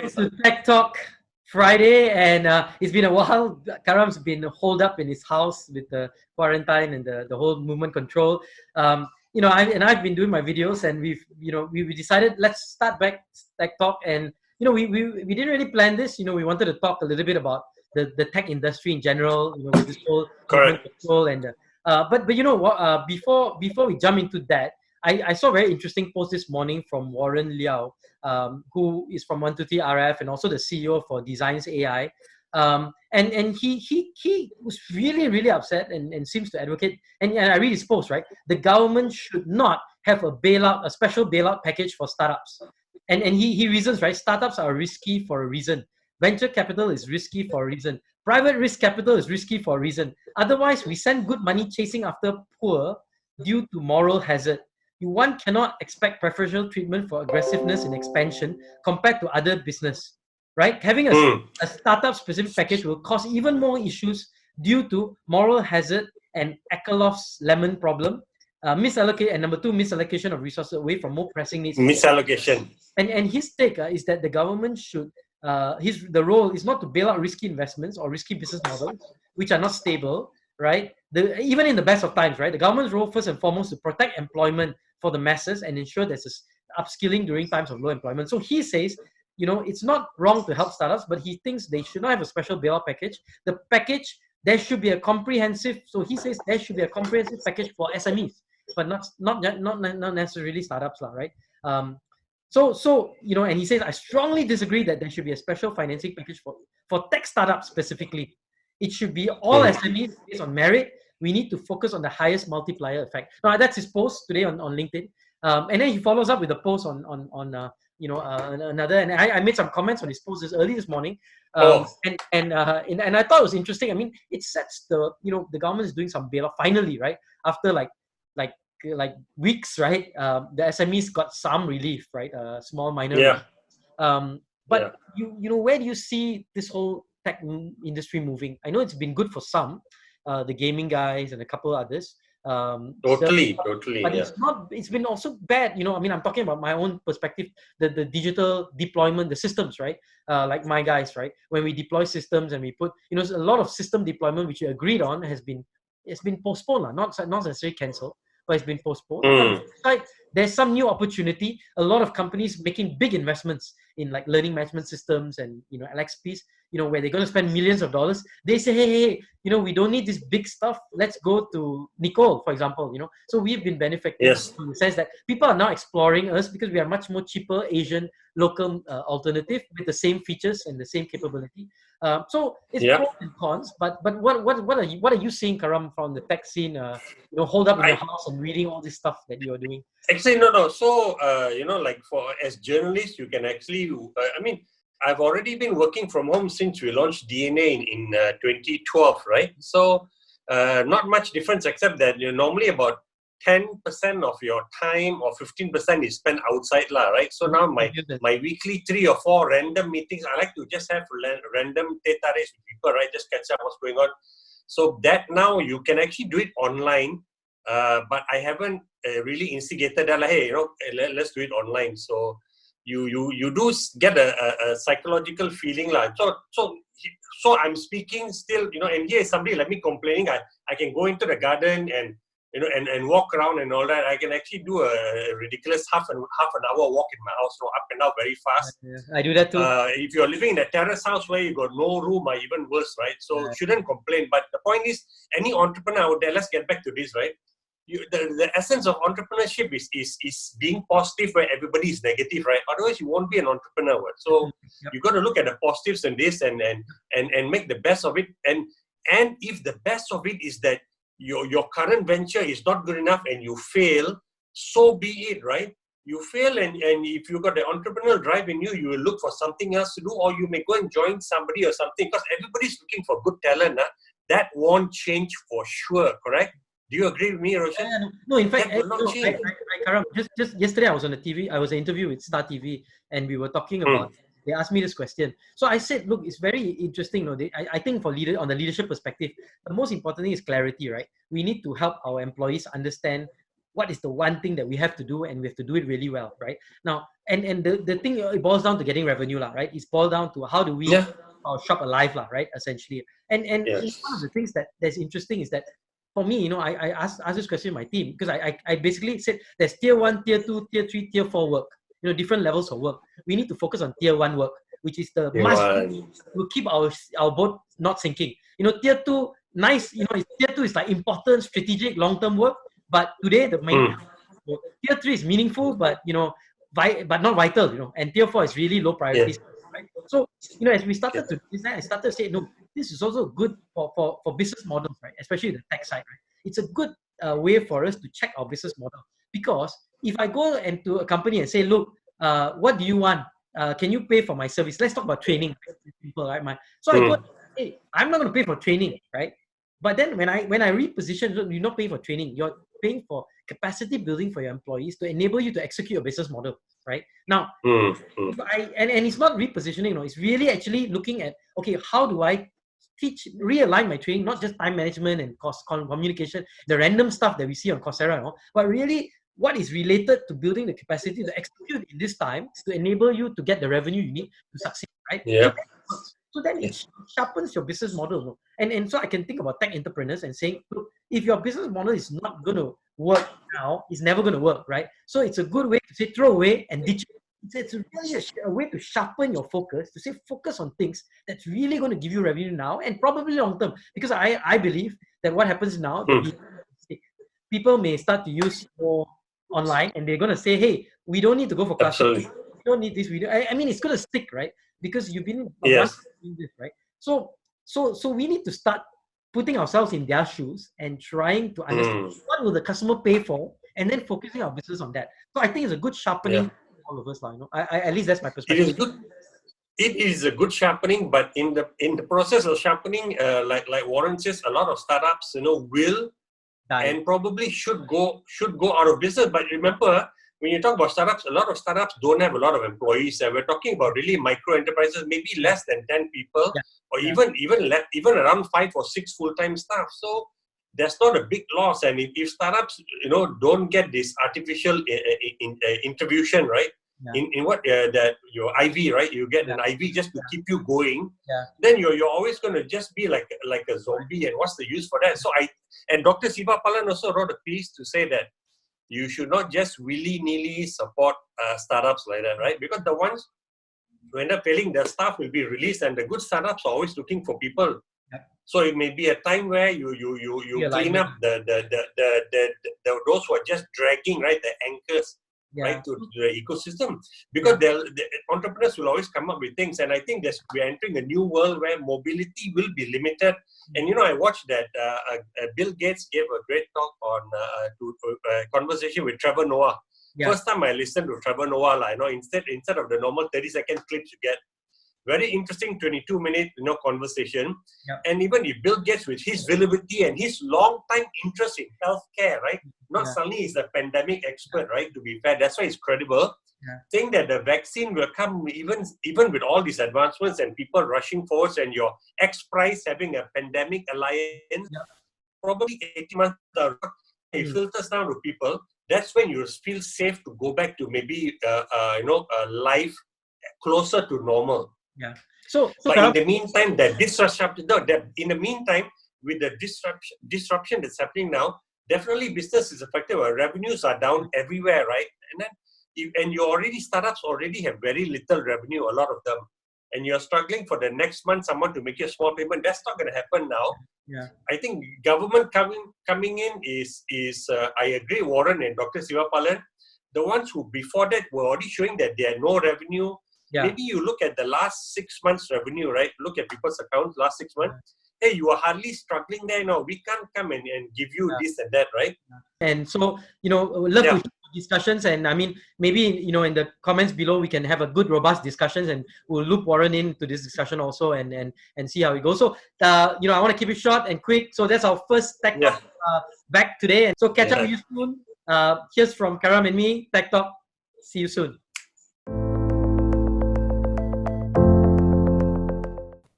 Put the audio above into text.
to TechTalk Friday, and it's been a while. Karam's been holed up in his house with the quarantine and the whole movement control. I've been doing my videos, and we decided let's start back TechTalk, and we didn't really plan this. We wanted to talk a little bit about the tech industry in general. With this whole movement control and but you know what? Before we jump into that, I saw a very interesting post this morning from Warren Liao, who is from 123 RF and also the CEO for Designs AI. And he was really, really upset and seems to advocate, and I read his post, right? The government should not have a special bailout package for startups. And he reasons, right? Startups are risky for a reason. Venture capital is risky for a reason. Private risk capital is risky for a reason. Otherwise, we send good money chasing after poor due to moral hazard. One cannot expect preferential treatment for aggressiveness and expansion compared to other business, right? Having a startup specific package will cause even more issues due to moral hazard and Akerlof's lemon problem. And number two, misallocation of resources away from more pressing needs. Misallocation. And his take is that the government should, the role is not to bail out risky investments or risky business models, which are not stable, right? Even in the best of times, right? The government's role first and foremost to protect employment for the masses and ensure there's upskilling during times of low employment. So he says, it's not wrong to help startups, but he thinks they should not have a special bailout package. The package, there should be a comprehensive, so he says there should be a comprehensive package for SMEs, but not necessarily startups, right? And he says, I strongly disagree that there should be a special financing package for tech startups specifically. It should be all SMEs based on merit. We need to focus on the highest multiplier effect. Now, that's his post today on LinkedIn. And then he follows up with a post on another. And I made some comments on his post early this morning. And I thought it was interesting. I mean, it sets the government is doing some bailout finally, right? After like weeks, right? The SMEs got some relief, right? Small minor. Yeah. But where do you see this whole tech industry moving? I know it's been good for some, the gaming guys and a couple others. Totally. But it's been also bad. I'm talking about my own perspective, the digital deployment, the systems, right? Like my guys, right? When we deploy systems and we put, a lot of system deployment, which we agreed on, it's been postponed, not necessarily cancelled, but it's been postponed. But there's some new opportunity. A lot of companies making big investments in like learning management systems and LXPs, where they're going to spend millions of dollars. They say, hey, we don't need this big stuff. Let's go to Nicole, for example. So we've been benefiting in the sense that people are now exploring us because we are much more cheaper Asian local alternative with the same features and the same capability. So it's pros and cons. But what are you seeing, Karam, from the tech scene? Hold up in your house and reading all this stuff that you're doing. Actually, no. So as journalists, you can actually. I've already been working from home since we launched DNA in 2012, right? So not much difference except that normally about 10% of your time or 15% is spent outside, right? So now my weekly 3 or 4 random meetings, I like to just have random data race with people, right? Just catch up what's going on. So that now you can actually do it online, but I haven't really instigated that, like, hey, let's do it online. So you do get a psychological feeling, so I'm speaking still, and here is somebody like me complaining. I can go into the garden and walk around and all that. I can actually do a ridiculous half an hour walk in my house, up and down very fast. I do that too. If you're living in a terrace house where you got no room or even worse, right? So shouldn't complain. But the point is, any entrepreneur out there, let's get back to this, right? The essence of entrepreneurship is being positive where everybody is negative, right? Otherwise, you won't be an entrepreneur. Right? So you got to look at the positives in this and make the best of it. And if the best of it is that your current venture is not good enough and you fail, so be it, right? You fail, and if you got the entrepreneurial drive in you, you will look for something else to do, or you may go and join somebody or something, because everybody's looking for good talent. That won't change for sure, correct? Do you agree with me, Roshan? No, in fact, just yesterday I was on the TV. I was an interview with Star TV, and we were talking about. They asked me this question, so I said, "Look, it's very interesting. I think on the leadership perspective, the most important thing is clarity, right? We need to help our employees understand what is the one thing that we have to do, and we have to do it really well, right? Now, and the thing, it boils down to getting revenue, lah, right? It's boiled down to how do we Yeah. our shop alive, lah, right? Essentially. And Yes. one of the things that's interesting is that for me, I asked this question to my team, because I basically said there's tier 1, tier 2, tier 3, tier 4 work, different levels of work. We need to focus on tier 1 work, which is the Tier must one. to keep our boat not sinking. Tier 2, nice, tier 2 is like important, strategic, long-term work. But today the main tier 3 is meaningful, but but not vital, and tier 4 is really low priority. Right? So, as we started to design, I started to say, no, this is also good for business models, right? Especially the tech side, right? It's a good way for us to check our business model, because if I go into a company and say, look, what do you want? Can you pay for my service? Let's talk about training, people, right? So I go, hey, I'm not going to pay for training, right? But then when I reposition, you're not paying for training. You're paying for capacity building for your employees to enable you to execute your business model, right? Now, if and it's not repositioning, it's really actually looking at, okay, how do I realign my training, not just time management and communication, the random stuff that we see on Coursera, but really what is related to building the capacity to execute in this time to enable you to get the revenue you need to succeed, right? Yeah. So then it sharpens your business model. And so I can think about tech entrepreneurs and saying, look, if your business model is not going to work now, it's never going to work, right? So it's a good way to say throw away and ditch it. It's really a way to sharpen your focus, to say focus on things that's really going to give you revenue now and probably long term. Because I believe that what happens now, people may start to use more online, and they're going to say, hey, we don't need to go for classes. We don't need this video. I mean, it's going to stick, right? Because you've been doing this, right? So we need to start putting ourselves in their shoes and trying to understand what will the customer pay for, and then focusing our business on that. So I think it's a good sharpening for all of us, at least that's my perspective. It is good. It is a good sharpening, but in the process of sharpening, like Warren says, a lot of startups, will and probably should go out of business. But remember, when you talk about startups, a lot of startups don't have a lot of employees. We're talking about really micro enterprises, maybe less than 10 people, or even around 5 or 6 full-time staff. So that's not a big loss. And if startups, don't get this artificial intervention, right? In what that your IV, right? You get an IV just to keep you going. Then you're always going to just be like a zombie. And what's the use for that? So Dr. Siva Palan also wrote a piece to say that you should not just willy-nilly support startups like that, right? Because the ones who end up failing, their staff will be released, and the good startups are always looking for people. So it may be a time where you clean up the those who are just dragging, right, the anchors, right, to the ecosystem, because the entrepreneurs will always come up with things. And I think we're entering a new world where mobility will be limited. And I watched that Bill Gates gave a great talk on conversation with Trevor Noah. First time I listened to Trevor Noah, instead of the normal 30-second clips you get, very interesting 22-minute conversation. And even if Bill Gates, with his visibility and his long time interest in healthcare, right? Not suddenly he's a pandemic expert, right? To be fair, that's why he's credible. Saying that the vaccine will come even with all these advancements and people rushing forward, and your X-Prize having a pandemic alliance, probably 18 months down, it filters down to people. That's when you feel safe to go back to maybe life closer to normal. But in the meantime, with the disruption that's happening now, definitely business is affected. Our revenues are down everywhere, right? And startups already have very little revenue, a lot of them, and you're struggling for the next month someone to make you a small payment. That's not going to happen now. I think government coming in is I agree, Warren and Dr. Siva Palan, the ones who before that were already showing that they had no revenue. Maybe you look at the last 6 months revenue, right? Look at people's accounts last 6 months. Hey, you are hardly struggling there. No, we can't come and give you this and that, right? And so, we'd love to hear discussions, and I mean, maybe, in the comments below, we can have a good, robust discussions, and we'll loop Warren into this discussion also and see how it goes. So, I want to keep it short and quick. So that's our first Tech Talk back today. And so catch up with you soon. Here's from Karam and me, Tech Talk. See you soon.